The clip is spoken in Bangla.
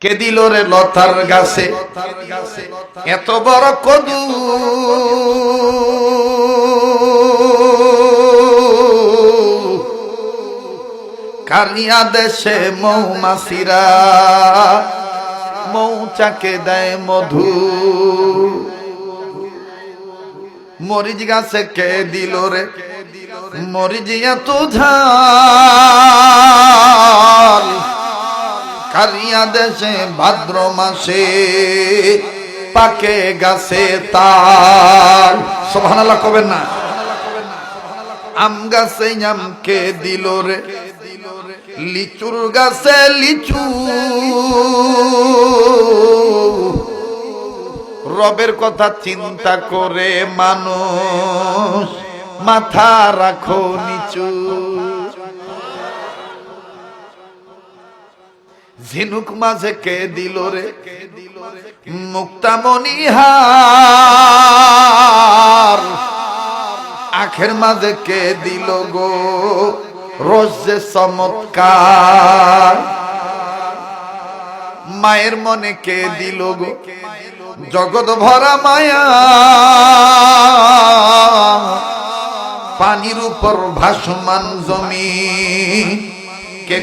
কে দিল রে লতার গাছে এত বড় কদু, কারিয়া দেশে মৌমাছিরা মৌচাকে দেয় মধু। মরিচ গাছে কে দিল রে মরিচ এত ঝাল, কারিয়া দেশে ভাদ্র মাসে পাকে গাছে তাল। সুবহানাল্লাহ কবেন না। আম গাছে আম কে দিল রে লিচুর গাছে লিচু, রবের কথা চিন্তা করে মানুষ মাথা রাখো নিচু। ঝিনুক মাঝে কে দিল রে মুক্তামণিহার, আখের মাঝে কে দিল গো রোজ যে চমৎকার। মায়ের মনে কে দিল গো জগৎ ভরা মায়া, পানির উপর ভাসমান জমি কে